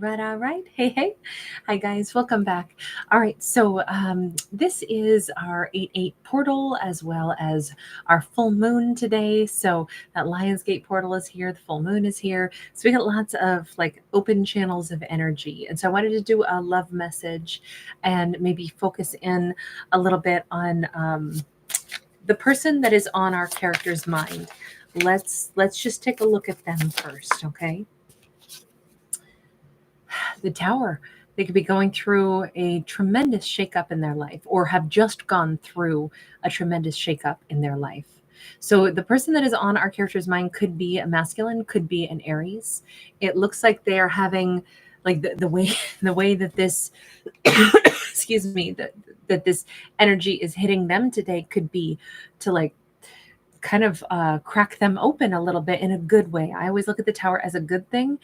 All right. Hey, hey. Hi, guys. Welcome back. All right. So, this is our 8-8 portal as well as our full moon today. So, that Lionsgate portal is here. The full moon is here. So, we got lots of like open channels of energy. And so, I wanted to do a love message and maybe focus in a little bit on the person that is on our character's mind. Let's just take a look at them first, okay? The Tower. They could be going through a tremendous shakeup in their life or have just gone through a tremendous shakeup in their life. So the person that is on our character's mind could be a masculine, could be an Aries. It looks like they are having like the way the way that this excuse me that this energy is hitting them today could be to like kind of crack them open a little bit in a good way. I always look at the Tower as a good thing,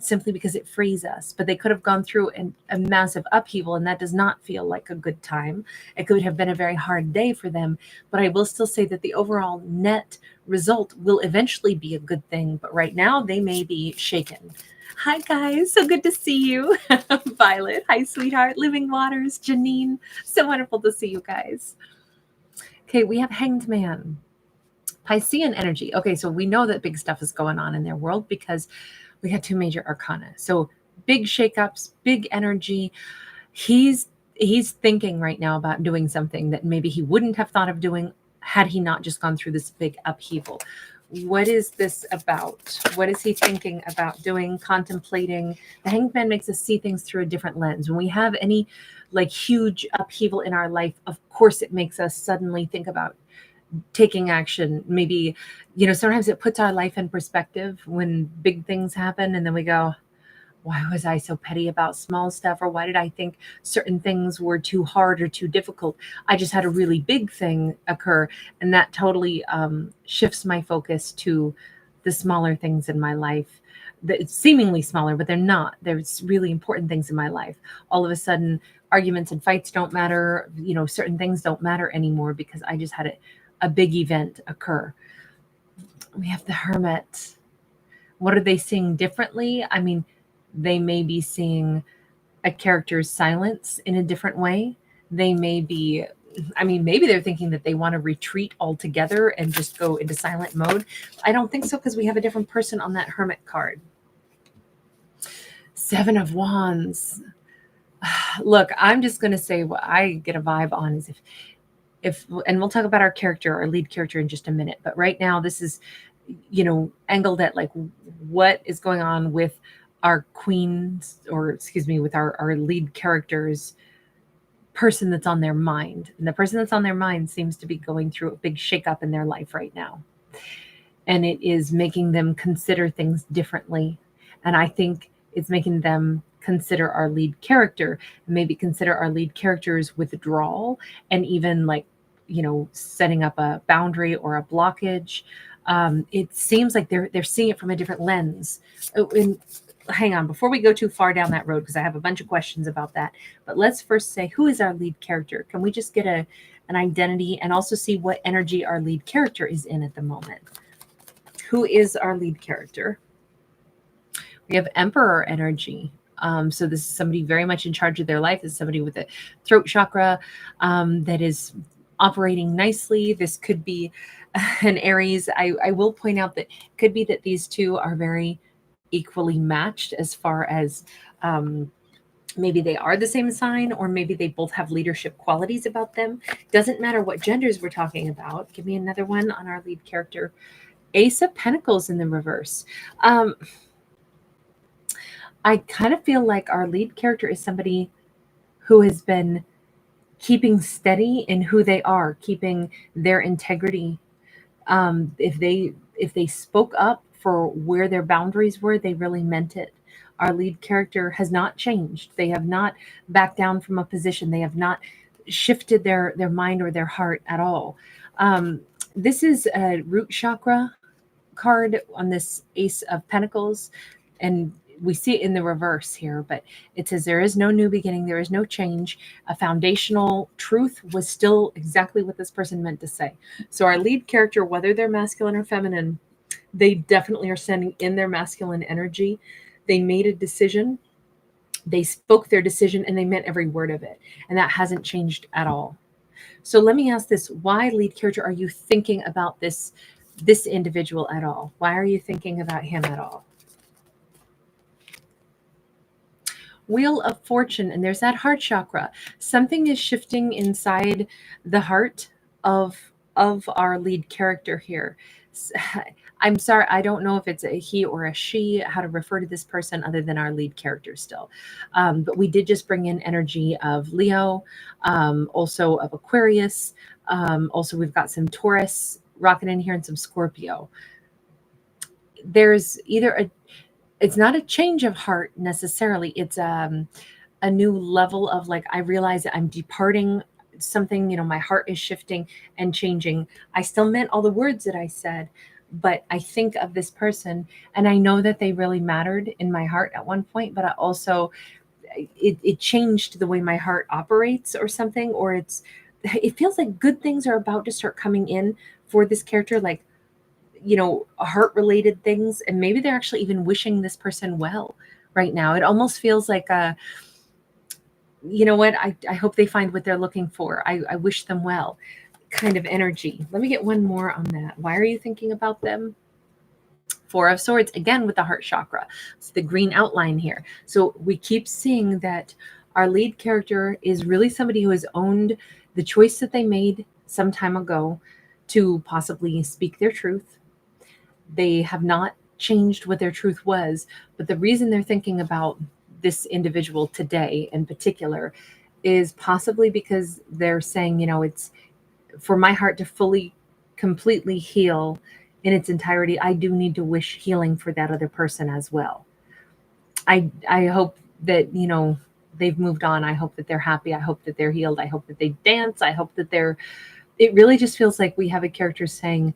simply because it frees us. But they could have gone through a massive upheaval, and that does not feel like a good time. It could have been a very hard day for them. But I will still say that the overall net result will eventually be a good thing. But right now, they may be shaken. Hi, guys. So good to see you. Violet. Hi, sweetheart. Living Waters. Janine. So wonderful to see you guys. Okay, we have Hanged Man. Piscean energy. Okay, so we know that big stuff is going on in their world because we had two major arcana. So big shakeups, big energy. He's thinking right now about doing something that maybe he wouldn't have thought of doing had he not just gone through this big upheaval. What is this about? What is he thinking about doing, contemplating? The Hanged Man makes us see things through a different lens. When we have any like huge upheaval in our life, of course it makes us suddenly think about taking action. Maybe, sometimes it puts our life in perspective when big things happen and then we go, why was I so petty about small stuff? Or why did I think certain things were too hard or too difficult? I just had a really big thing occur, and that totally shifts my focus to the smaller things in my life. It's seemingly smaller, but they're not. There's really important things in my life. All of a sudden, arguments and fights don't matter. Certain things don't matter anymore because I just had a big event occur. We have the Hermit. What are they seeing differently? I mean, they may be seeing a character's silence in a different way. They may be, maybe they're thinking that they want to retreat altogether and just go into silent mode. I don't think so because we have a different person on that Hermit card. Seven of Wands. Look, I'm just going to say what I get a vibe on is if and we'll talk about our character, our lead character in just a minute, but right now this is angled at like what is going on with our queens, or excuse me, with our lead character's person that's on their mind. And the person that's on their mind seems to be going through a big shakeup in their life right now, and it is making them consider things differently. And I think it's making them consider our lead character, maybe consider our lead character's withdrawal, and even like, setting up a boundary or a blockage. It seems like they're seeing it from a different lens. And hang on, before we go too far down that road, because I have a bunch of questions about that. But let's first say, who is our lead character? Can we just get an identity and also see what energy our lead character is in at the moment? Who is our lead character? We have Emperor energy. So this is somebody very much in charge of their life. This is somebody with a throat chakra that is operating nicely. This could be an Aries. I will point out that it could be that these two are very equally matched as far as maybe they are the same sign, or maybe they both have leadership qualities about them. Doesn't matter what genders we're talking about. Give me another one on our lead character. Ace of Pentacles in the reverse. I kind of feel like our lead character is somebody who has been keeping steady in who they are, keeping their integrity. If they spoke up for where their boundaries were, they really meant it. Our lead character has not changed. They have not backed down from a position. They have not shifted their mind or their heart at all. This is a root chakra card on this Ace of Pentacles, and we see it in the reverse here, but it says there is no new beginning, there is no change. A foundational truth was still exactly what this person meant to say. So our lead character, whether they're masculine or feminine, they definitely are standing in their masculine energy. They made a decision They spoke their decision and they meant every word of it. And that hasn't changed at all. So let me ask this. Why, lead character, are you thinking about this individual at all? Why are you thinking about him at all? Wheel of Fortune, and there's that heart chakra. Something is shifting inside the heart of our lead character here. I'm sorry, I don't know if it's a he or a she, how to refer to this person other than our lead character still. But we did just bring in energy of Leo, also of Aquarius. Also, we've got some Taurus rocking in here and some Scorpio. There's either it's not a change of heart necessarily. It's a new level of like, I realize that I'm departing something, my heart is shifting and changing. I still meant all the words that I said, but I think of this person and I know that they really mattered in my heart at one point, but I also, it changed the way my heart operates or something, or it feels like good things are about to start coming in for this character, like, heart related things. And maybe they're actually even wishing this person well right now. It almost feels like you know what? I hope they find what they're looking for. I wish them well kind of energy. Let me get one more on that. Why are you thinking about them? Four of Swords, again with the heart chakra. It's the green outline here. So we keep seeing that our lead character is really somebody who has owned the choice that they made some time ago to possibly speak their truth. They have not changed what their truth was, but the reason they're thinking about this individual today in particular is possibly because they're saying, it's for my heart to fully, completely heal in its entirety. I do need to wish healing for that other person as well. I hope that, they've moved on. I hope that they're happy. I hope that they're healed. I hope that they dance. I hope that it really just feels like we have a character saying,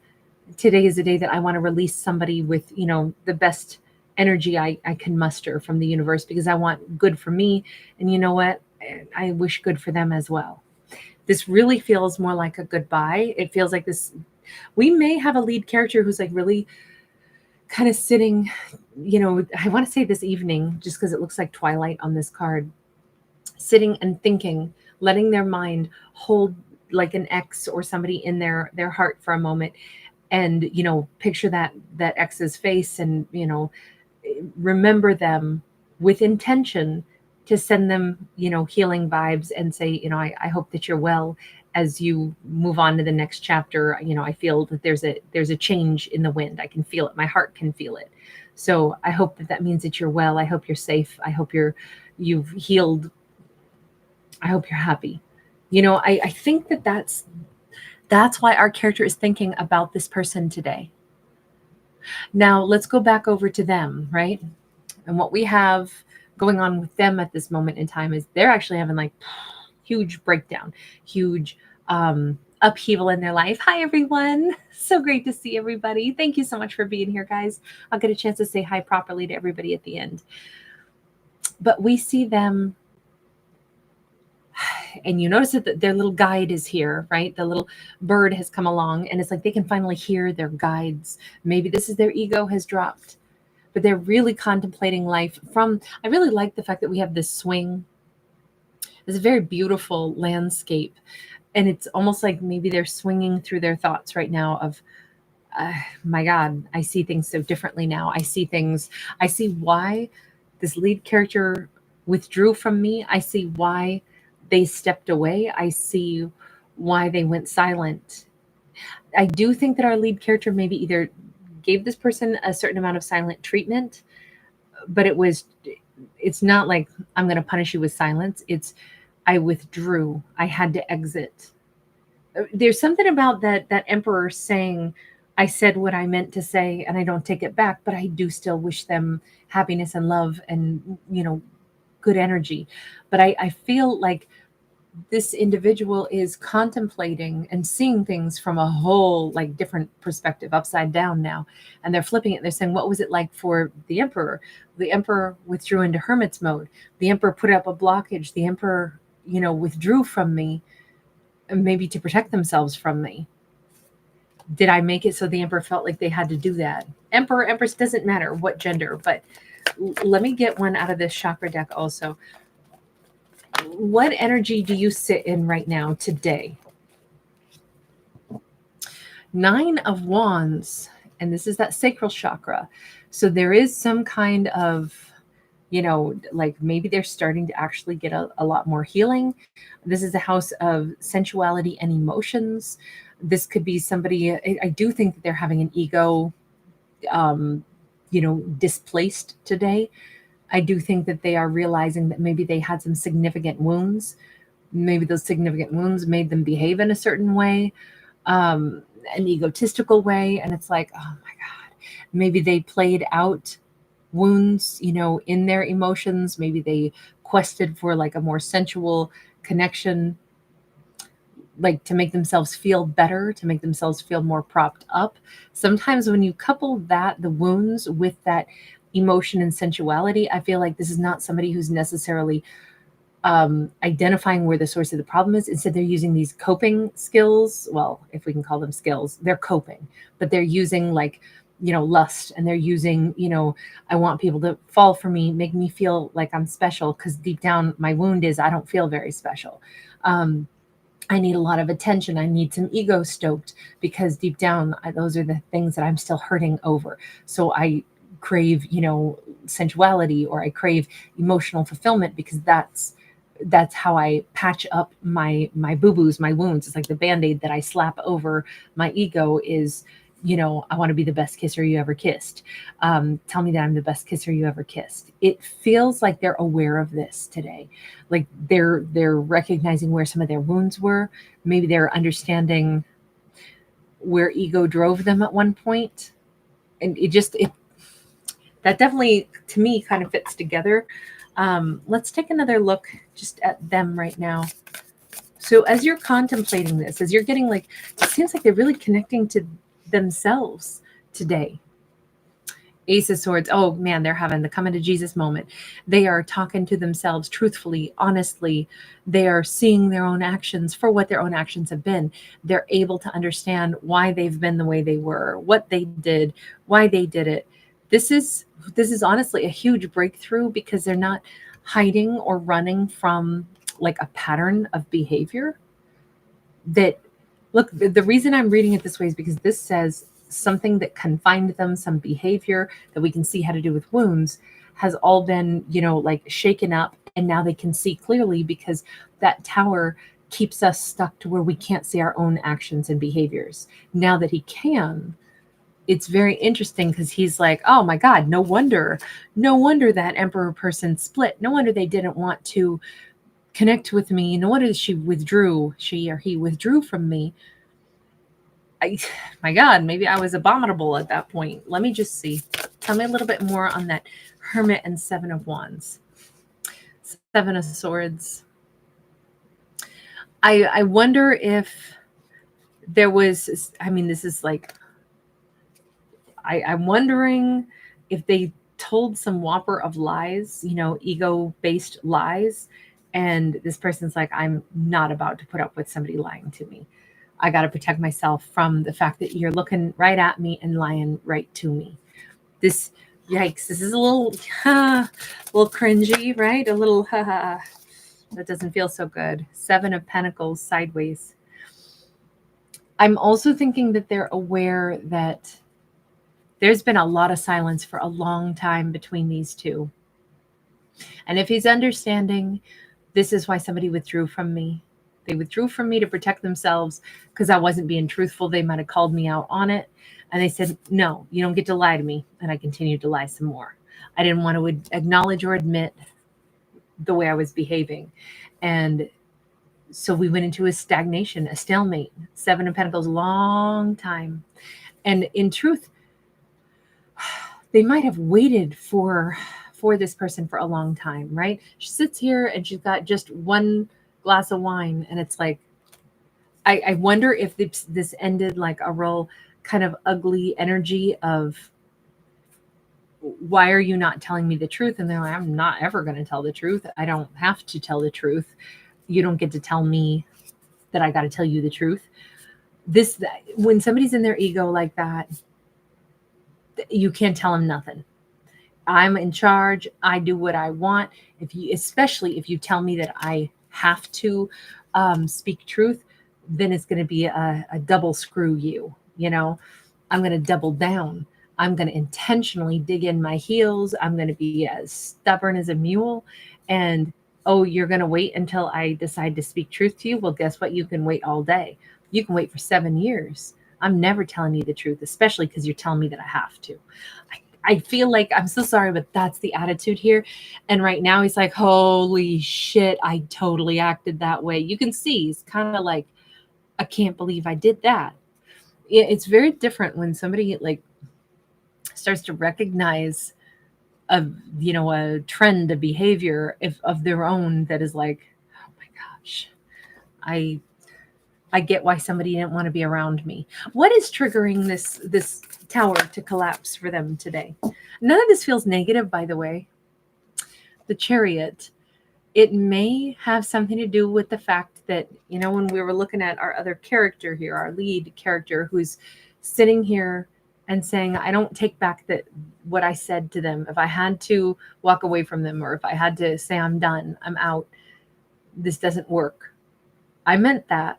today is a day that I want to release somebody with, the best energy I can muster from the universe, because I want good for me. And you know what? I wish good for them as well. This really feels more like a goodbye. It feels like this. We may have a lead character who's like really kind of sitting, I want to say this evening, just because it looks like twilight on this card, sitting and thinking, letting their mind hold like an ex or somebody in their heart for a moment, and picture that ex's face, and remember them with intention to send them healing vibes, and say, I hope that you're well as you move on to the next chapter. I feel that there's a change in the wind. I can feel it. My heart can feel it. So I hope that means that you're well. I hope you're safe. I hope you've healed. I hope you're happy. I think that's why our character is thinking about this person today. Now, let's go back over to them, right? And what we have going on with them at this moment in time is they're actually having like huge breakdown, huge upheaval in their life. Hi, everyone. So great to see everybody. Thank you so much for being here, guys. I'll get a chance to say hi properly to everybody at the end. But we see them, and you notice that their little guide is here, right? The little bird has come along, and it's like they can finally hear their guides. Maybe this is their ego has dropped, but they're really contemplating life I really like the fact that we have this swing. It's a very beautiful landscape, and it's almost like maybe they're swinging through their thoughts right now of, my God, I see things so differently now. I see why this lead character withdrew from me. I see why they stepped away. I see why they went silent. I do think that our lead character maybe either gave this person a certain amount of silent treatment, but it's not like, I'm going to punish you with silence. It's, I withdrew. I had to exit. There's something about that emperor saying, I said what I meant to say and I don't take it back, but I do still wish them happiness and love and, good energy. But I feel like this individual is contemplating and seeing things from a whole like different perspective, upside down now. And they're flipping it. They're saying, what was it like for the emperor? The emperor withdrew into hermit's mode. The emperor put up a blockage. The emperor, withdrew from me, maybe to protect themselves from me. Did I make it so the emperor felt like they had to do that? Emperor, empress, doesn't matter what gender, but let me get one out of this chakra deck also. What energy do you sit in right now today? 9 of Wands, and this is that sacral chakra. So there is some kind of, like maybe they're starting to actually get a lot more healing. This is a house of sensuality and emotions. This could be somebody, I do think that they're having an ego, displaced today. I do think that they are realizing that maybe they had some significant wounds. Maybe those significant wounds made them behave in a certain way, an egotistical way. And it's like, oh my God, maybe they played out wounds, in their emotions. Maybe they quested for like a more sensual connection, like to make themselves feel better, to make themselves feel more propped up. Sometimes when you couple the wounds with that emotion and sensuality, I feel like this is not somebody who's necessarily identifying where the source of the problem is. Instead, they're using these coping skills. Well, if we can call them skills, they're coping, but they're using like, lust, and they're using, I want people to fall for me, make me feel like I'm special, because deep down my wound is I don't feel very special. I need a lot of attention. I need some ego stoked, because deep down, those are the things that I'm still hurting over. So I crave, sensuality, or I crave emotional fulfillment, because that's how I patch up my boo-boos, my wounds. It's like the Band-Aid that I slap over my ego is, I want to be the best kisser you ever kissed. Tell me that I'm the best kisser you ever kissed. It feels like they're aware of this today. Like they're recognizing where some of their wounds were. Maybe they're understanding where ego drove them at one point. And that definitely, to me, kind of fits together. Let's take another look just at them right now. So as you're contemplating this, as you're getting it seems like they're really connecting to themselves today. Ace of Swords. Oh man, they're having the coming to Jesus moment. They are talking to themselves truthfully, honestly. They are seeing their own actions for what their own actions have been. They're able to understand why they've been the way they were, what they did, why they did it. This is honestly a huge breakthrough, because they're not hiding or running from like a pattern of behavior. That, look, the reason I'm reading it this way is because this says something that confined them, some behavior that we can see how to do with wounds, has all been, shaken up, and now they can see clearly, because that tower keeps us stuck to where we can't see our own actions and behaviors. Now that he can, it's very interesting, because he's like, oh my God, no wonder that Emperor person split. No wonder they didn't want to connect with me. No wonder she or he withdrew from me. My God, maybe I was abominable at that point. Let me just see. Tell me a little bit more on that Hermit and 7 of Wands. 7 of Swords. I wonder if there was, this is like, I'm wondering if they told some whopper of lies, ego-based lies. And this person's like, I'm not about to put up with somebody lying to me. I got to protect myself from the fact that you're looking right at me and lying right to me. This, yikes, this is a little cringy, right? A little, that doesn't feel so good. 7 of Pentacles sideways. I'm also thinking that they're aware that there's been a lot of silence for a long time between these two. And if he's understanding, this is why somebody withdrew from me. They withdrew from me to protect themselves, because I wasn't being truthful. They might have called me out on it. And they said, no, you don't get to lie to me. And I continued to lie some more. I didn't want to acknowledge or admit the way I was behaving. And so we went into a stagnation, a stalemate. 7 of Pentacles, long time. And in truth, they might have waited for this person for a long time, right? She sits here and she's got just one glass of wine, and it's like, I wonder if this ended like a real kind of ugly energy of, why are you not telling me the truth? And they're like, I'm not ever going to tell the truth. I don't have to tell the truth. You don't get to tell me that I got to tell you the truth. When somebody's in their ego like that, you can't tell them nothing. I'm in charge. I do what I want. If you, especially if you tell me that I have to speak truth, then it's going to be a double screw you. You know, I'm going to double down. I'm going to intentionally dig in my heels. I'm going to be as stubborn as a mule. And oh, you're going to wait until I decide to speak truth to you? Well, guess what? You can wait all day. You can wait for 7 years. I'm never telling you the truth, especially because you're telling me that I have to. I feel like I'm so sorry, but that's the attitude here. And right now he's like, holy shit, I totally acted that way. You can see he's kind of like, I can't believe I did that. It's very different when somebody like starts to recognize a a trend, a behavior of their own that is like, oh my gosh, I I get why somebody didn't want to be around me. What is triggering this tower to collapse for them today? None of this feels negative, by the way. The Chariot, it may have something to do with the fact that, when we were looking at our other character here, our lead character who's sitting here and saying, I don't take back that what I said to them. If I had to walk away from them, or if I had to say I'm done, I'm out, this doesn't work. I meant that.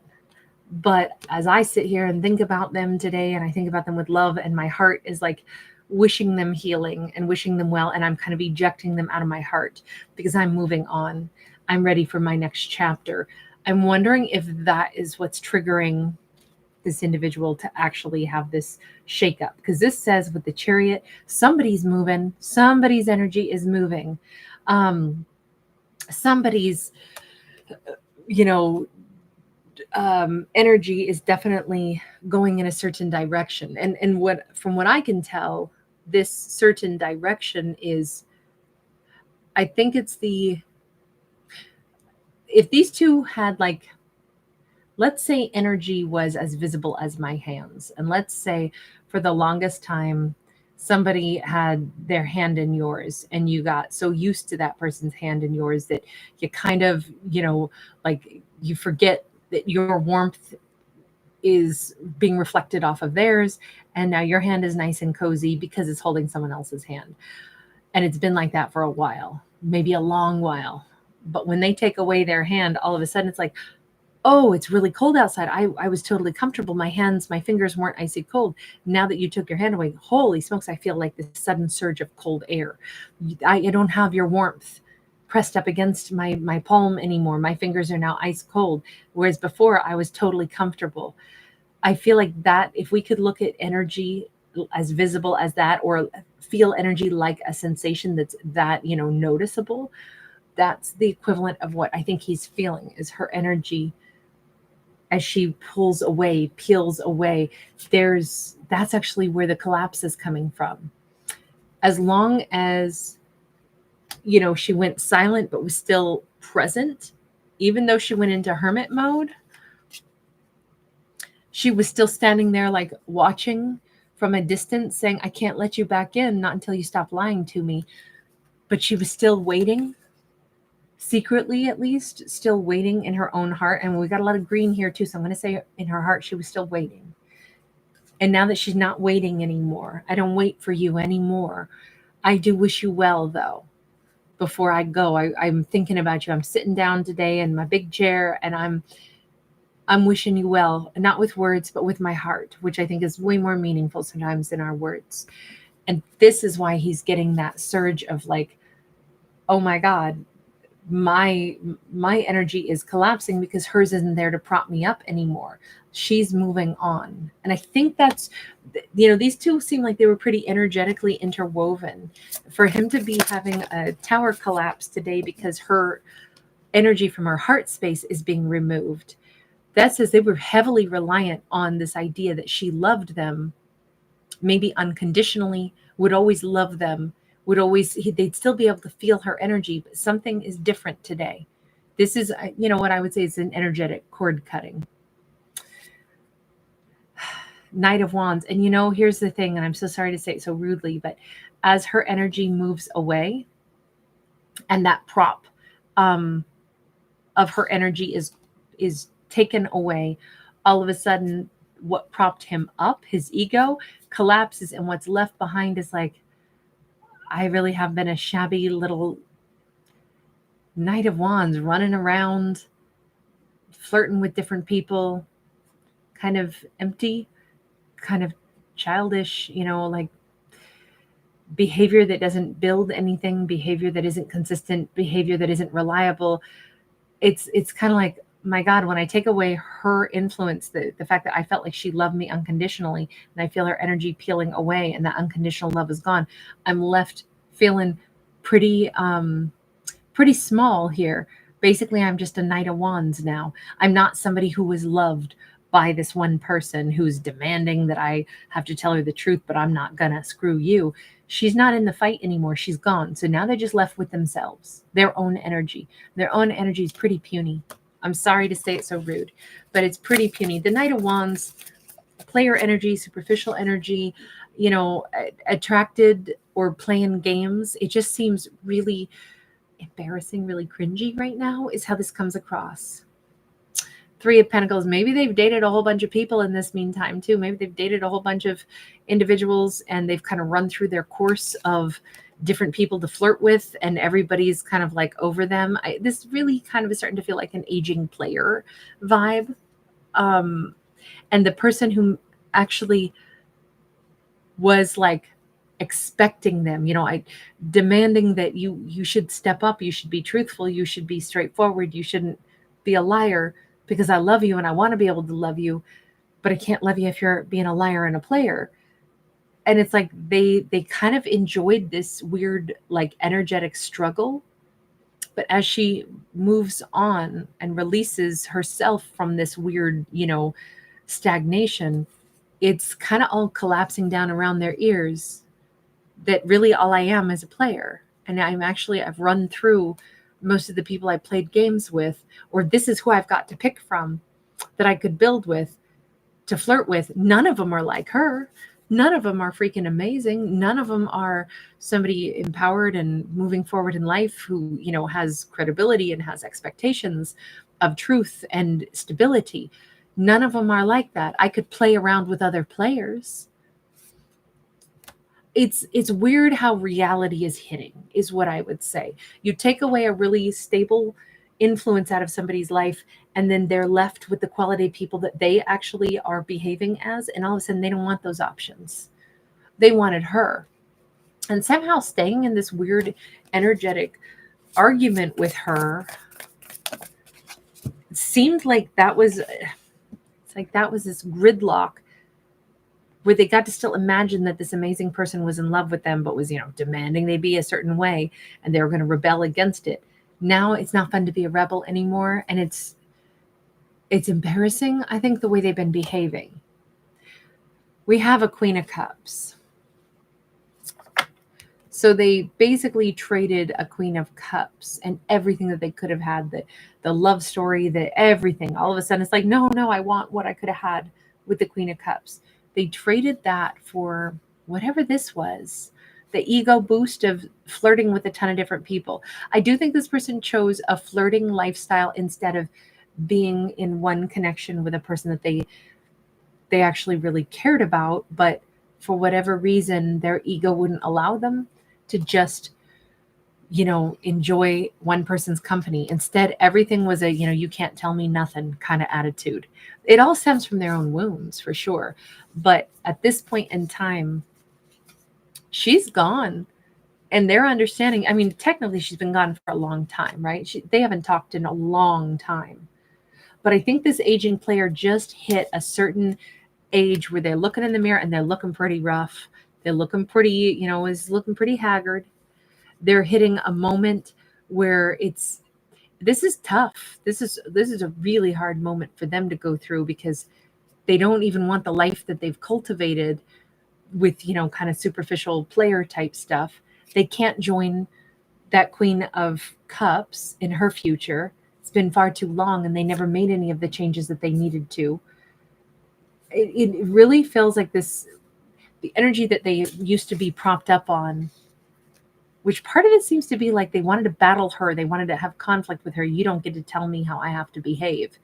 But as I sit here and think about them today, and I think about them with love, and my heart is like wishing them healing and wishing them well, and I'm kind of ejecting them out of my heart because I'm moving on. I'm ready for my next chapter. I'm wondering if that is what's triggering this individual to actually have this shakeup, because this says with the Chariot, somebody's moving, somebody's energy is moving, somebody's, you know, energy is definitely going in a certain direction. And what, from what I can tell, this certain direction is, I think it's if these two had, like, let's say energy was as visible as my hands, and let's say for the longest time somebody had their hand in yours, and you got so used to that person's hand in yours that you kind of, like, you forget that your warmth is being reflected off of theirs, and now your hand is nice and cozy because it's holding someone else's hand. And it's been like that for a while, maybe a long while. But when they take away their hand, all of a sudden it's like, oh, it's really cold outside. I was totally comfortable. My fingers weren't icy cold. Now that you took your hand away, holy smokes, I feel like this sudden surge of cold air. I don't have your warmth pressed up against my palm anymore. My fingers are now ice cold, whereas before I was totally comfortable. I feel like that if we could look at energy as visible as that, or feel energy like a sensation that's that, noticeable, that's the equivalent of what I think he's feeling, is her energy as she pulls away, peels away. That's actually where the collapse is coming from. As long as, she went silent but was still present, even though she went into hermit mode, she was still standing there, like, watching from a distance, saying, I can't let you back in, not until you stop lying to me. But she was still waiting, secretly at least, still waiting in her own heart. And we got a lot of green here too, so I'm going to say in her heart she was still waiting. And now that she's not waiting anymore, I don't wait for you anymore. I do wish you well, though. Before I go, I'm thinking about you. I'm sitting down today in my big chair, and I'm wishing you well, not with words, but with my heart, which I think is way more meaningful sometimes than our words. And this is why he's getting that surge of, like, oh my God, my energy is collapsing because hers isn't there to prop me up anymore. She's moving on. And I think that's, these two seem like they were pretty energetically interwoven. For him to be having a tower collapse today because her energy from her heart space is being removed, that says they were heavily reliant on this idea that she loved them, maybe unconditionally, would always love them, they'd still be able to feel her energy, but something is different today. This is, what I would say is an energetic cord cutting. Knight of Wands. And here's the thing, and I'm so sorry to say it so rudely, but as her energy moves away, and that prop of her energy is taken away, all of a sudden what propped him up, his ego, collapses, and what's left behind is like, I really have been a shabby little Knight of Wands running around, flirting with different people, kind of empty, kind of childish, like behavior that doesn't build anything, behavior that isn't consistent, behavior that isn't reliable. It's kind of like, my God, when I take away her influence, the fact that I felt like she loved me unconditionally, and I feel her energy peeling away and that unconditional love is gone, I'm left feeling pretty pretty small here. Basically, I'm just a Knight of Wands now. I'm not somebody who was loved by this one person who's demanding that I have to tell her the truth, but I'm not gonna, screw you. She's not in the fight anymore. She's gone. So now they're just left with themselves, their own energy. Their own energy is pretty puny. I'm sorry to say it so rude, but it's pretty puny. The Knight of Wands, player energy, superficial energy, attracted or playing games. It just seems really embarrassing, really cringy right now is how this comes across. Three of Pentacles. Maybe they've dated a whole bunch of people in this meantime too. Maybe they've dated a whole bunch of individuals and they've kind of run through their course of different people to flirt with, and everybody's kind of like over them. This really kind of is starting to feel like an aging player vibe. And the person who actually was like expecting them, demanding that you should step up, you should be truthful, you should be straightforward, you shouldn't be a liar, because I love you and I want to be able to love you, but I can't love you if you're being a liar and a player. And it's like they kind of enjoyed this weird like energetic struggle, but as she moves on and releases herself from this weird stagnation, it's kind of all collapsing down around their ears, that really all I am is a player. And I've run through most of the people I played games with, or this is who I've got to pick from that I could build with, to flirt with. None of them are like her. None of them are freaking amazing. None of them are somebody empowered and moving forward in life who, has credibility and has expectations of truth and stability. None of them are like that. I could play around with other players. It's weird how reality is hitting, is what I would say. You take away a really stable influence out of somebody's life, and then they're left with the quality of people that they actually are behaving as, and all of a sudden they don't want those options. They wanted her. And somehow staying in this weird energetic argument with her seemed like that was this gridlock where they got to still imagine that this amazing person was in love with them, but was, demanding they be a certain way, and they were going to rebel against it. Now it's not fun to be a rebel anymore. And it's embarrassing, I think, the way they've been behaving. We have a Queen of Cups. So they basically traded a Queen of Cups and everything that they could have had, the love story, everything. All of a sudden it's like, no, I want what I could have had with the Queen of Cups. They traded that for whatever this was, the ego boost of flirting with a ton of different people. I do think this person chose a flirting lifestyle instead of being in one connection with a person that they actually really cared about, but for whatever reason, their ego wouldn't allow them to just, enjoy one person's company. Instead, everything was a, you can't tell me nothing kind of attitude. It all stems from their own wounds, for sure. But at this point in time, she's gone. And they're understanding. I mean, technically, she's been gone for a long time, right? They haven't talked in a long time. But I think this aging player just hit a certain age where they're looking in the mirror and they're looking pretty rough. They're looking pretty, is looking pretty haggard. They're hitting a moment where this is tough. This is a really hard moment for them to go through, because they don't even want the life that they've cultivated with, kind of superficial player type stuff. They can't join that Queen of Cups in her future. It's been far too long, and they never made any of the changes that they needed to. It really feels like the energy that they used to be propped up on, which part of it seems to be like they wanted to battle her. They wanted to have conflict with her. You don't get to tell me how I have to behave,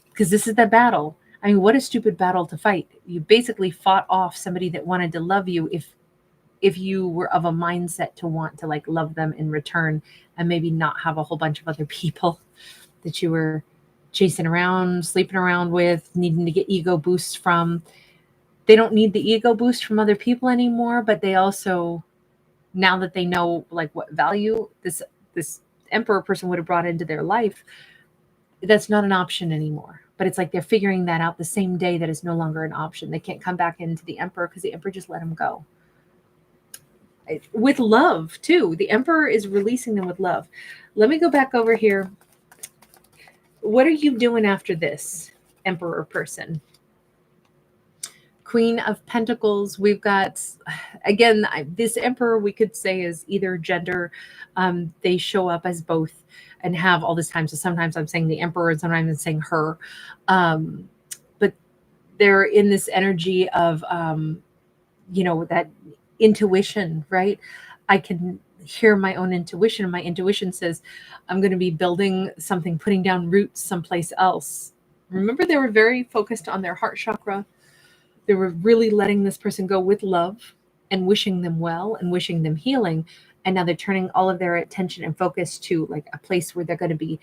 because this is the battle. I mean, what a stupid battle to fight. You basically fought off somebody that wanted to love you if you were of a mindset to want to like love them in return and maybe not have a whole bunch of other people that you were chasing around, sleeping around with, needing to get ego boosts from. They don't need the ego boost from other people anymore, but they also, now that they know like what value this emperor person would have brought into their life, that's not an option anymore. But it's like they're figuring that out the same day that is no longer an option. They can't come back into the emperor because the emperor just let them go. With love too. The emperor is releasing them with love. Let me go back over here. What are you doing after this, emperor person? Queen of Pentacles. We've got, again, this emperor we could say is either gender. They show up as both and have all this time. So sometimes I'm saying the emperor and sometimes I'm saying her. But they're in this energy of, that intuition, right? I can hear my own intuition, and my intuition says I'm going to be building something, putting down roots someplace else. Remember, they were very focused on their heart chakra. They were really letting this person go with love and wishing them well and wishing them healing. And now they're turning all of their attention and focus to like a place where they're going to be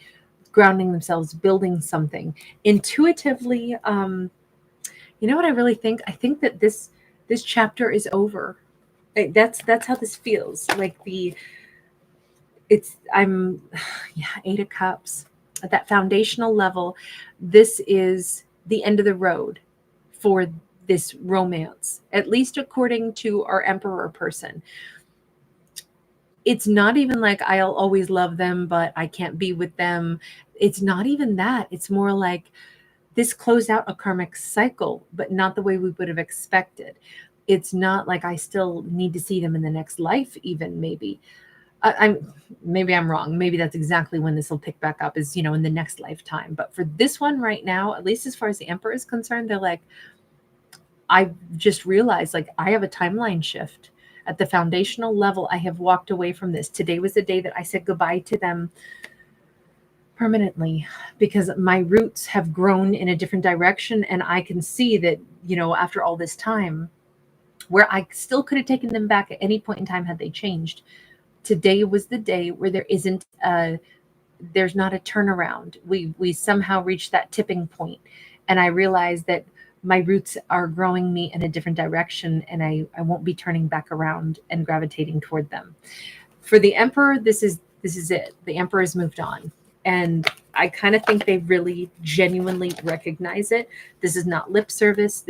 grounding themselves, building something intuitively. You know what I really think? I think that this chapter is over. That's how this feels. Like yeah, 8 of Cups at that foundational level. This is the end of the road for this romance, at least according to our emperor person. It's not even like I'll always love them, but I can't be with them. It's not even that. It's more like this closed out a karmic cycle, but not the way we would have expected. It's not like I still need to see them in the next life, even maybe. Maybe I'm wrong. Maybe that's exactly when this will pick back up, is in the next lifetime. But for this one right now, at least as far as the emperor is concerned, they're like, I just realized like I have a timeline shift at the foundational level. I have walked away from this. Today was the day that I said goodbye to them permanently, because my roots have grown in a different direction. And I can see that, after all this time, where I still could have taken them back at any point in time had they changed, today was the day where there's not a turnaround. We somehow reached that tipping point, and I realized that my roots are growing me in a different direction, and I won't be turning back around and gravitating toward them. For the emperor, this is it. The emperor has moved on. And I kind of think they really genuinely recognize it. This is not lip service.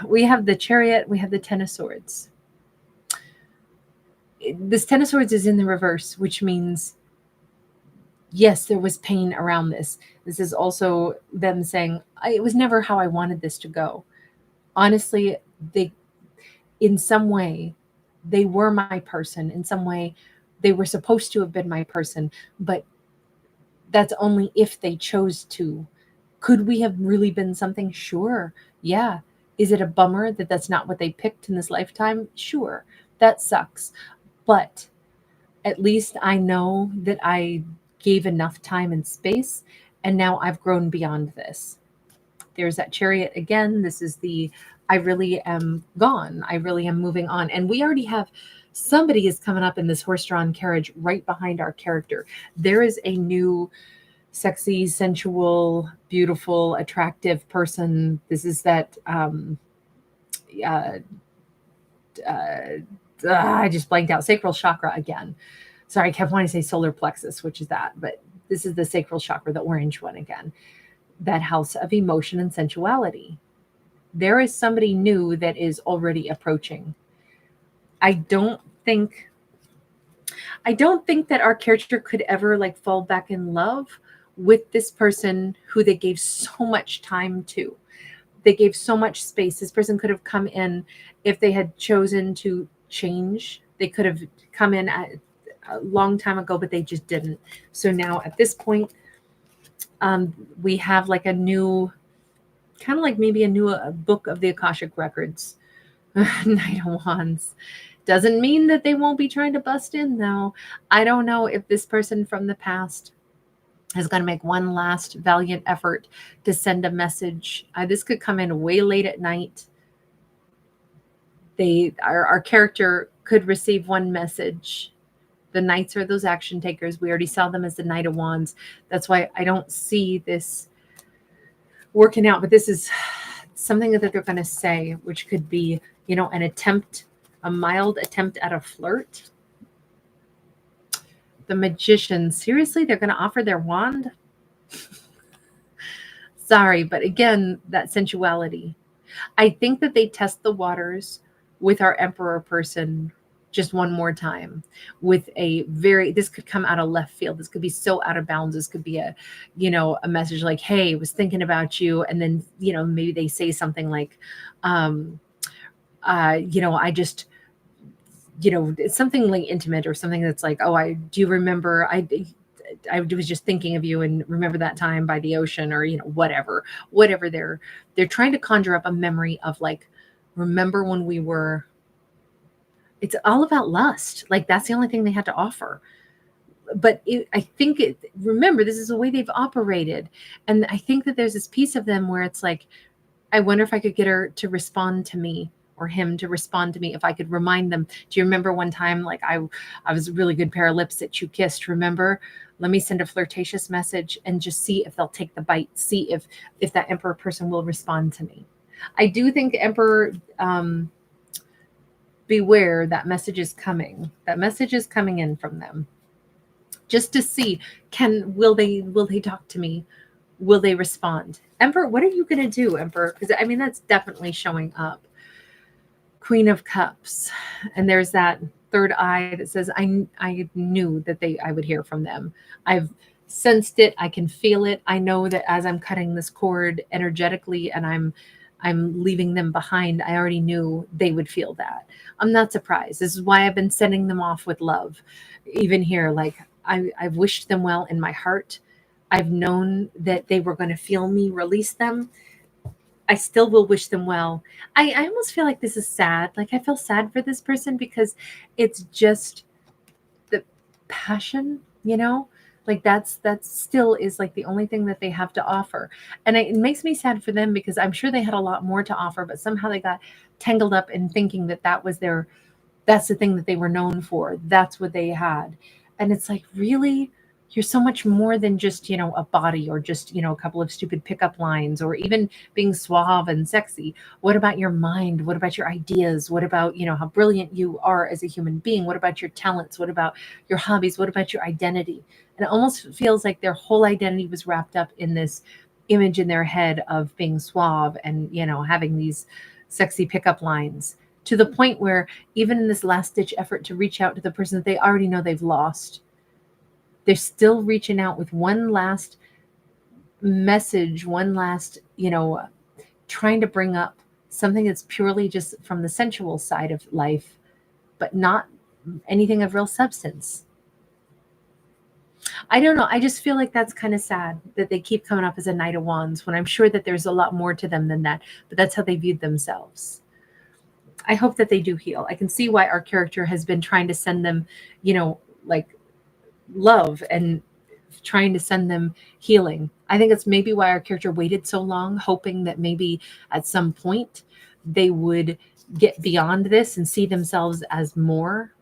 We have the Chariot, we have the Ten of Swords. This Ten of Swords is in the reverse, which means, yes, there was pain around this. This is also them saying, it was never how I wanted this to go. Honestly, in some way, they were my person. In some way, they were supposed to have been my person, but that's only if they chose to. Could we have really been something? Sure. Yeah. Is it a bummer that that's not what they picked in this lifetime? Sure. That sucks. But at least I know that I gave enough time and space, and now I've grown beyond this. There's that Chariot again. This is I really am gone. I really am moving on. And we already have somebody is coming up in this horse-drawn carriage right behind our character. There is a new sexy, sensual, beautiful, attractive person. This is that I just blanked out. Sacral chakra again. Sorry, I kept wanting to say solar plexus, which is that, but this is the sacral chakra, the orange one again. That house of emotion and sensuality. There is somebody new that is already approaching. I don't think that our character could ever like fall back in love with this person who they gave so much time to. They gave so much space. This person could have come in if they had chosen to change. They could have come in a long time ago, but they just didn't. So now at this point, we have like a new, kind of like maybe a new book of the Akashic Records. Knight of Wands. Doesn't mean that they won't be trying to bust in, though. I don't know if this person from the past is going to make one last valiant effort to send a message. This could come in way late at night. Our character could receive one message. The knights are those action takers. We already saw them as the Knight of Wands. That's why I don't see this working out. But this is something that they're going to say, which could be, an attempt, a mild attempt at a flirt. The Magician, seriously, they're going to offer their wand? Sorry, but again, that sensuality. I think that they test the waters with our Emperor person just one more time with this could come out of left field. This could be so out of bounds. This could be a message like, hey, was thinking about you. And then, maybe they say something like, I just, it's something like intimate or something that's like, oh, do you remember, I was just thinking of you and remember that time by the ocean, or, whatever they're trying to conjure up a memory of, like, remember when we were. It's all about lust. Like, that's the only thing they had to offer. But remember, this is the way they've operated. And I think that there's this piece of them where it's like, I wonder if I could get her to respond to me, or him to respond to me, if I could remind them. Do you remember one time, like, I was a really good pair of lips that you kissed, remember? Let me send a flirtatious message and just see if they'll take the bite, see if that Emperor person will respond to me. I do think Emperor, beware, that message is coming. That message is coming in from them. Just to see, will they talk to me? Will they respond? Emperor, what are you going to do, Emperor? Because that's definitely showing up. Queen of Cups. And there's that third eye that says, I knew that I would hear from them. I've sensed it. I can feel it. I know that as I'm cutting this cord energetically and I'm leaving them behind, I already knew they would feel that. I'm not surprised. This is why I've been sending them off with love. Even here, like, I've wished them well in my heart. I've known that they were going to feel me release them. I still will wish them well. I almost feel like this is sad. Like, I feel sad for this person because it's just the passion, like that still is like the only thing that they have to offer. And it makes me sad for them because I'm sure they had a lot more to offer, but somehow they got tangled up in thinking that that's the thing that they were known for. That's what they had. And it's like, really? You're so much more than just, a body, or just, a couple of stupid pickup lines, or even being suave and sexy. What about your mind? What about your ideas? What about, how brilliant you are as a human being? What about your talents? What about your hobbies? What about your identity? And it almost feels like their whole identity was wrapped up in this image in their head of being suave and, having these sexy pickup lines, to the point where even in this last ditch effort to reach out to the person that they already know they've lost, they're still reaching out with one last message, one last, trying to bring up something that's purely just from the sensual side of life, but not anything of real substance. I don't know. I just feel like that's kind of sad that they keep coming up as a Knight of Wands when I'm sure that there's a lot more to them than that, but that's how they viewed themselves. I hope that they do heal. I can see why our character has been trying to send them, like, love and trying to send them healing. I think it's maybe why our character waited so long, hoping that maybe at some point they would get beyond this and see themselves as more.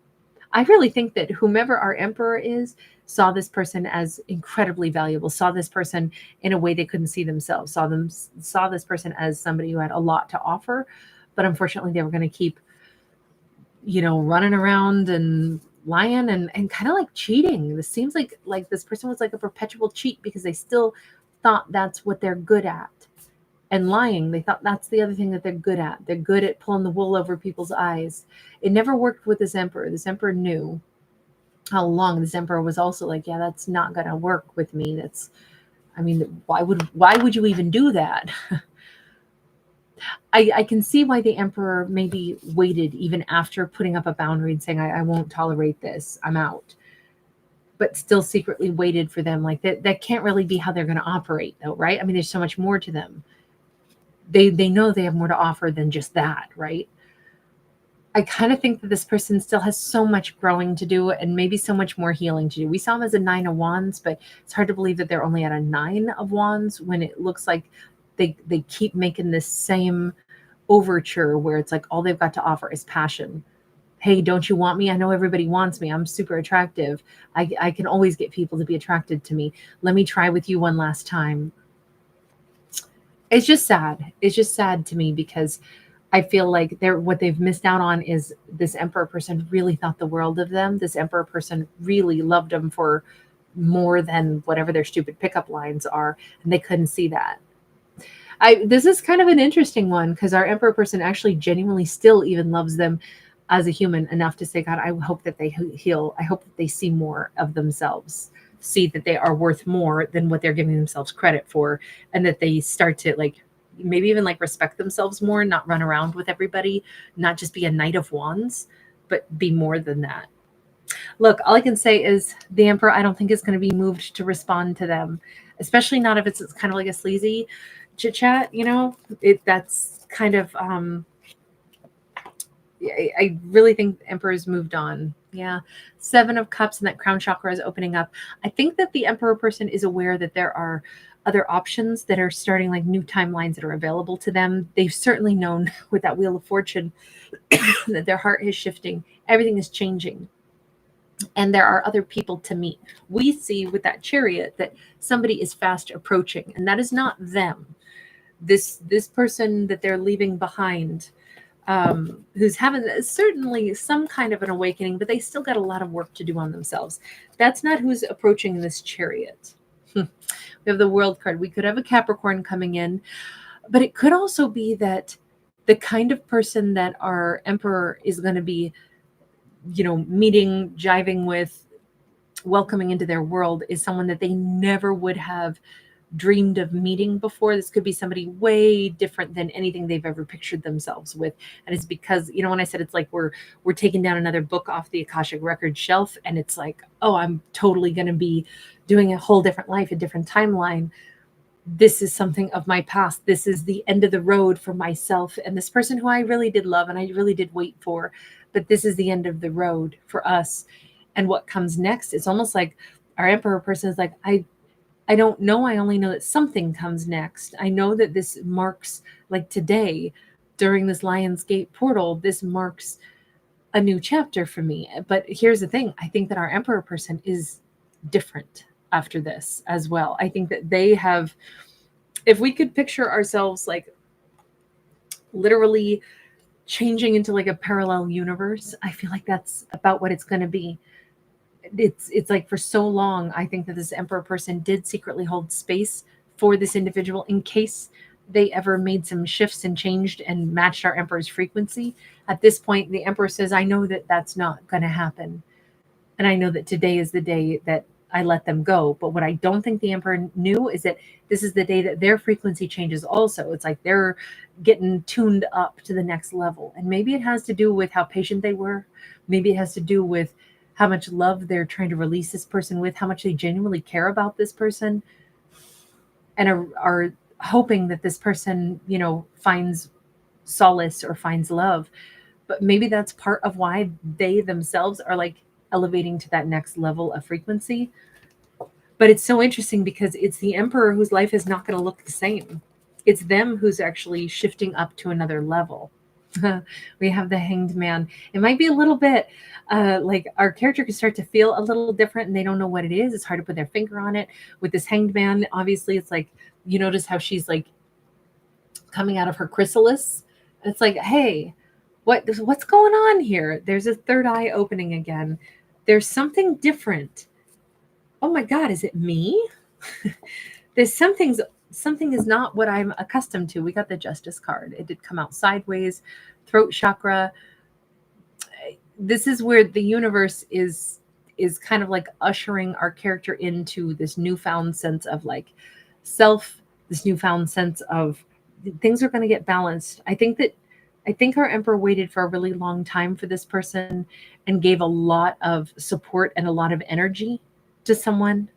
I really think that whomever our Emperor is saw this person as incredibly valuable, saw this person in a way they couldn't see themselves, saw this person as somebody who had a lot to offer, but unfortunately they were going to keep, running around and lying and kind of like cheating. This seems like this person was like a perpetual cheat because they still thought that's what they're good at. And lying, they thought that's the other thing that they're good at. They're good at pulling the wool over people's eyes. It never worked with this Emperor. This Emperor knew how long. This Emperor was also like, yeah, that's not going to work with me. Why would you even do that? I can see why the Emperor maybe waited even after putting up a boundary and saying, I won't tolerate this, I'm out. But still secretly waited for them. Like that can't really be how they're going to operate though, right? There's so much more to them. They know they have more to offer than just that, right? I kind of think that this person still has so much growing to do and maybe so much more healing to do. We saw them as a 9 of Wands, but it's hard to believe that they're only at a 9 of Wands when it looks like they keep making this same overture where it's like all they've got to offer is passion. Hey, don't you want me? I know everybody wants me. I'm super attractive. I can always get people to be attracted to me. Let me try with you one last time. It's just sad. It's just sad to me because I feel like what they've missed out on is this emperor person really thought the world of them. This emperor person really loved them for more than whatever their stupid pickup lines are, and they couldn't see that. This is kind of an interesting one because our emperor person actually genuinely still even loves them as a human enough to say, God, I hope that they heal. I hope that they see more of themselves, see that they are worth more than what they're giving themselves credit for, and that they start to like maybe even like respect themselves more, not run around with everybody, not just be a knight of wands, but be more than that. Look, all I can say is the emperor, I don't think is going to be moved to respond to them, especially not if it's kind of like a sleazy chit chat, you know, that's kind of, I really think the emperor's moved on. Yeah. 7 of Cups and that crown chakra is opening up. I think that the emperor person is aware that there are other options that are starting, like new timelines that are available to them. They've certainly known with that Wheel of Fortune that their heart is shifting. Everything is changing. And there are other people to meet. We see with that Chariot that somebody is fast approaching, and that is not them. This person that they're leaving behind, who's having certainly some kind of an awakening, but they still got a lot of work to do on themselves. That's not who's approaching this Chariot. We have the World card. We could have a Capricorn coming in, but it could also be that the kind of person that our emperor is going to be, you know, meeting, jiving with, welcoming into their world is someone that they never would have dreamed of meeting before. This could be somebody way different than anything they've ever pictured themselves with. And it's because, you know, when I said it's like we're taking down another book off the Akashic record shelf, and it's like, oh, I'm totally going to be doing a whole different life, a different timeline. This is something of my past. This is the end of the road for myself and this person who I really did love and I really did wait for. But this is the end of the road for us. And what comes next, it's almost like our emperor person is like, I don't know. I only know that something comes next. I know that this marks, like today, during this Lion's Gate portal, this marks a new chapter for me. But here's the thing. I think that our emperor person is different after this as well. I think that they have, if we could picture ourselves like literally changing into like a parallel universe, I feel like that's about what it's going to be. It's like for so long, I think that this emperor person did secretly hold space for this individual in case they ever made some shifts and changed and matched our emperor's frequency. At this point, the emperor says, I know that that's not going to happen. And I know that today is the day that I let them go. But what I don't think the emperor knew is that this is the day that their frequency changes also. It's like they're getting tuned up to the next level. And maybe it has to do with how patient they were. Maybe it has to do with how much love they're trying to release this person with, how much they genuinely care about this person, and are hoping that this person, you know, finds solace or finds love. But maybe that's part of why they themselves are like elevating to that next level of frequency. But it's so interesting because it's the emperor whose life is not going to look the same. It's them who's actually shifting up to another level. We have the Hanged Man. It might be a little bit like our character can start to feel a little different and they don't know what it is. It's hard to put their finger on it. With this Hanged Man, obviously, it's like, you notice how she's like coming out of her chrysalis. It's like, hey, what's going on here? There's a third eye opening again. There's something different. Oh my God, is it me? There's something is not what I'm accustomed to. We got the Justice card. It did come out sideways. Throat chakra. This is where the universe is kind of like ushering our character into this newfound sense of like self, this newfound sense of things are going to get balanced. I think our emperor waited for a really long time for this person and gave a lot of support and a lot of energy to someone.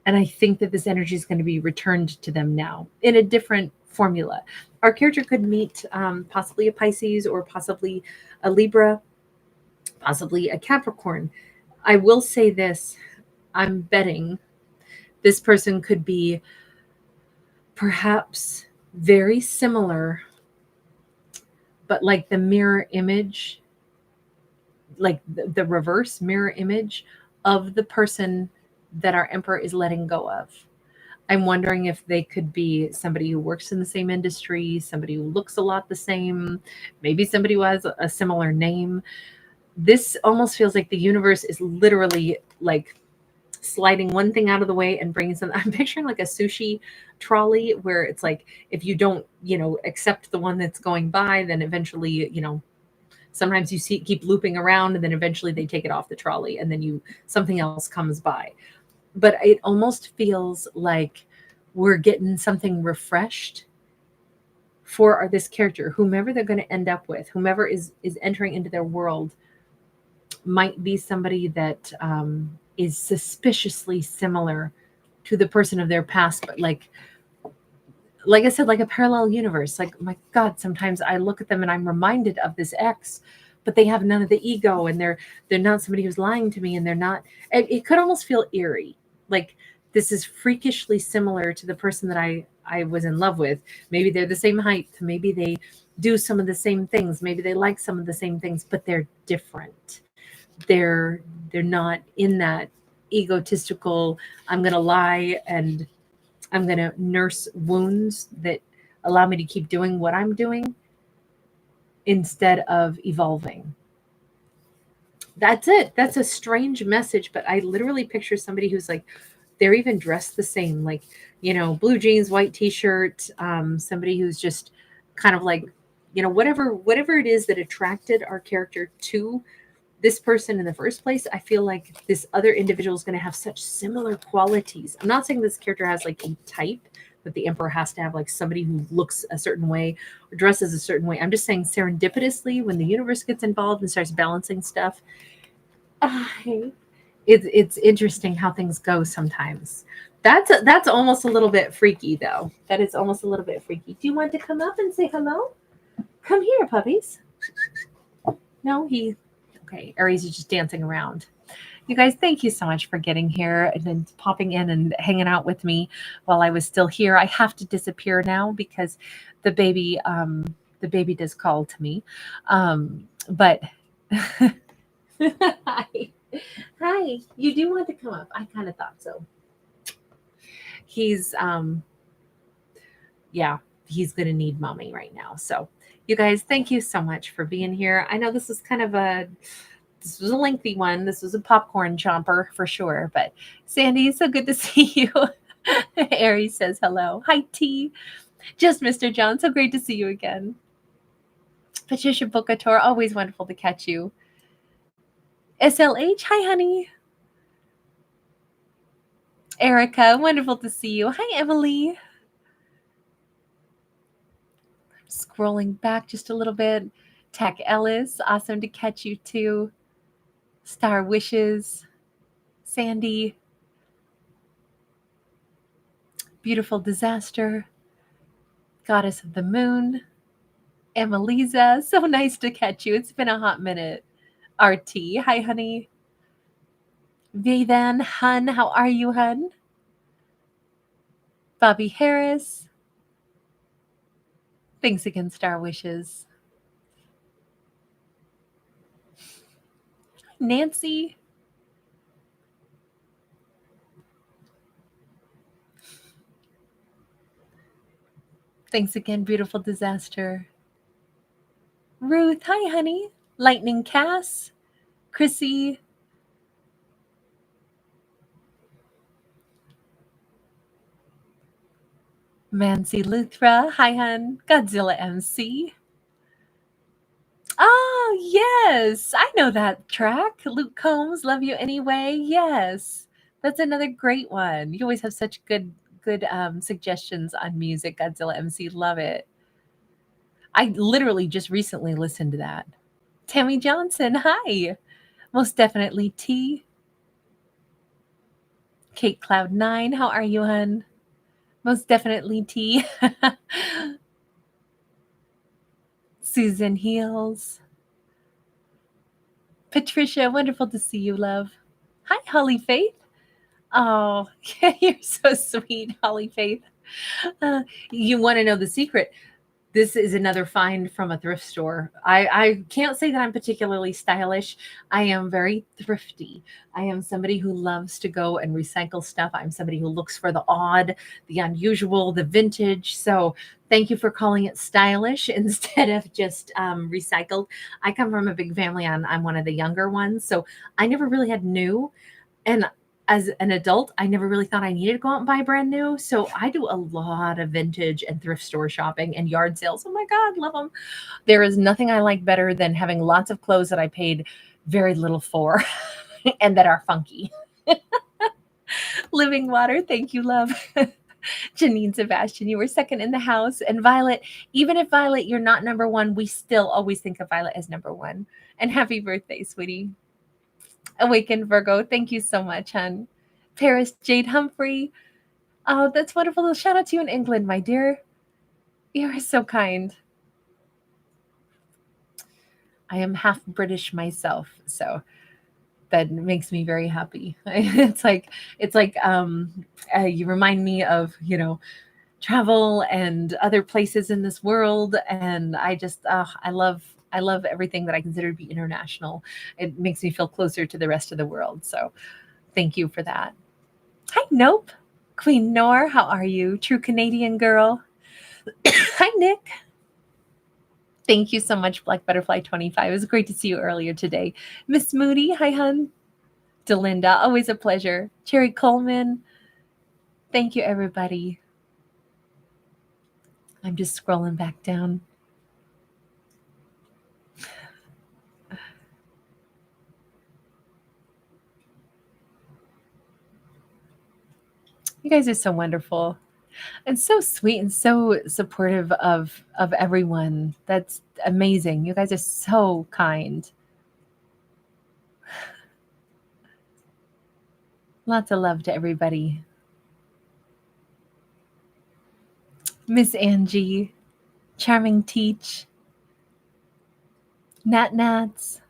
And I think that this energy is going to be returned to them now in a different formula. Our character could meet possibly a Pisces or possibly a Libra, possibly a Capricorn. I will say this, I'm betting this person could be perhaps very similar but like the mirror image, like the reverse mirror image of the person that our emperor is letting go of. I'm wondering if they could be somebody who works in the same industry, somebody who looks a lot the same, maybe somebody who has a similar name. This almost feels like the universe is literally like sliding one thing out of the way and bringing something. I'm picturing like a sushi trolley where it's like, if you don't, accept the one that's going by, then eventually, sometimes you see keep looping around and then eventually they take it off the trolley and then something else comes by. But it almost feels like we're getting something refreshed for this character, whomever they're going to end up with, whomever is entering into their world might be somebody that is suspiciously similar to the person of their past, but like I said, like a parallel universe. Like, my God, sometimes I look at them and I'm reminded of this ex, but they have none of the ego, and they're not somebody who's lying to me, and they're not. It could almost feel eerie. Like, this is freakishly similar to the person that I was in love with. Maybe they're the same height. Maybe they do some of the same things. Maybe they like some of the same things, but they're different. They're not in that egotistical, I'm going to lie and I'm going to nurse wounds that allow me to keep doing what I'm doing instead of evolving. That's it. That's a strange message, but I literally picture somebody who's like, they're even dressed the same, like, blue jeans, white t-shirt, somebody who's just kind of like, whatever it is that attracted our character to this person in the first place. I feel like this other individual is going to have such similar qualities. I'm not saying this character has like a type that the emperor has to have, like somebody who looks a certain way or dresses a certain way. I'm just saying serendipitously, when the universe gets involved and starts balancing stuff, it's interesting how things go sometimes. That's almost a little bit freaky, though. That is almost a little bit freaky. Do you want to come up and say hello? Come here, puppies. No, okay. Aries is just dancing around. You guys, thank you so much for getting here and then popping in and hanging out with me while I was still here. I have to disappear now because the baby does call to me. But Hi. You do want to come up. I kind of thought so. He's he's going to need mommy right now. So, you guys, thank you so much for being here. I know this was this was a lengthy one. This was a popcorn chomper for sure. But Sandy, so good to see you. Aries says hello. Hi, T. Just Mr. John, so great to see you again. Patricia Bocator, always wonderful to catch you. SLH, hi, honey. Erica, wonderful to see you. Hi, Emily. Scrolling back just a little bit. Tech Ellis, awesome to catch you too. Star Wishes, Sandy, Beautiful Disaster, Goddess of the Moon, Emelisa, so nice to catch you. It's been a hot minute. RT, hi, honey. Vivan, hun, how are you, hun? Bobby Harris. Thanks again, Star Wishes. Nancy. Thanks again, Beautiful Disaster. Ruth, hi, honey. Lightning Cass. Chrissy. Mancy Luthra, hi, hun. Godzilla MC. Oh, yes. I know that track. Luke Combs, Love You Anyway. Yes. That's another great one. You always have such good suggestions on music. Godzilla MC, love it. I literally just recently listened to that. Tammy Johnson, hi. Most definitely T. Kate Cloud 9, how are you, hun? Most definitely T. Susan Heels. Patricia, wonderful to see you, love. Hi, Holly Faith. Oh, you're so sweet, Holly Faith. You want to know the secret. This is another find from a thrift store. I can't say that I'm particularly stylish. I am very thrifty. I am somebody who loves to go and recycle stuff. I'm somebody who looks for the odd, the unusual, the vintage. So thank you for calling it stylish instead of just recycled. I come from a big family. I'm one of the younger ones. So I never really had new. And as an adult, I never really thought I needed to go out and buy brand new. So I do a lot of vintage and thrift store shopping and yard sales. Oh my God, love them. There is nothing I like better than having lots of clothes that I paid very little for and that are funky. Living water, thank you, love. Janine Sebastian, you were second in the house. And Violet, even if Violet, you're not number one, we still always think of Violet as number one. And happy birthday, sweetie. Awakened Virgo, thank you so much, hon. Paris Jade Humphrey, oh, that's wonderful. Shout out to you in England, my dear. You are so kind. I am half British myself, so that makes me very happy. It's like you remind me of, travel and other places in this world, and I love everything that I consider to be international. It makes me feel closer to the rest of the world. So thank you for that. Hi, Nope. Queen Nor, how are you? True Canadian girl. Hi, Nick. Thank you so much, Black Butterfly 25. It was great to see you earlier today. Miss Moody, hi, hun. Delinda, always a pleasure. Cherry Coleman, thank you, everybody. I'm just scrolling back down. You guys are so wonderful and so sweet and so supportive of everyone. That's amazing. You guys are so kind. Lots of love to everybody. Miss Angie, Charming Teach, Nat Nats,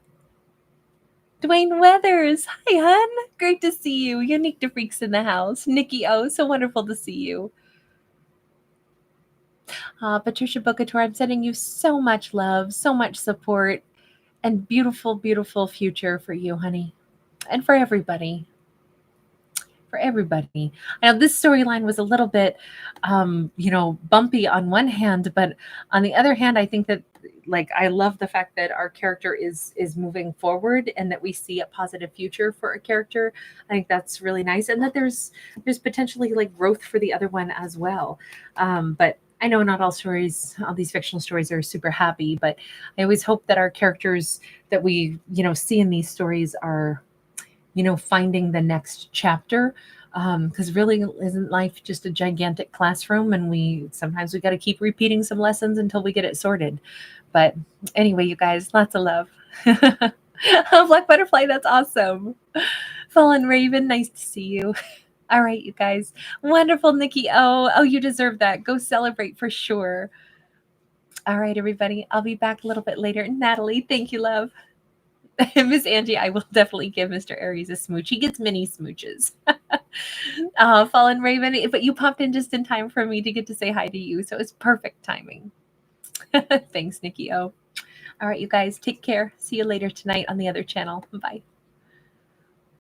Dwayne Weathers. Hi, hun. Great to see you. Unique to Freaks in the house. Nikki O, so wonderful to see you. Patricia Bocator, I'm sending you so much love, so much support, and beautiful, beautiful future for you, honey, and for everybody. For everybody. I know this storyline was a little bit, bumpy on one hand, but on the other hand, I think that I love the fact that our character is moving forward and that we see a positive future for a character. I think that's really nice, and that there's potentially growth for the other one as well. But I know not all stories, all these fictional stories are super happy, but I always hope that our characters that we see in these stories are finding the next chapter. Because really, isn't life just a gigantic classroom, and sometimes we got to keep repeating some lessons until we get it sorted. But anyway, you guys, lots of love. Black Butterfly, that's awesome. Fallen Raven, nice to see you. All right, you guys, wonderful. Nikki, oh, you deserve that. Go celebrate for sure. All right, everybody, I'll be back a little bit later. Natalie, thank you, love. Miss Angie, I will definitely give Mr. Aries a smooch. He gets mini smooches. Fallen Raven, but you popped in just in time for me to get to say hi to you, so it's perfect timing. Thanks, Nikki O. All right, you guys, take care. See you later tonight on the other channel. Bye.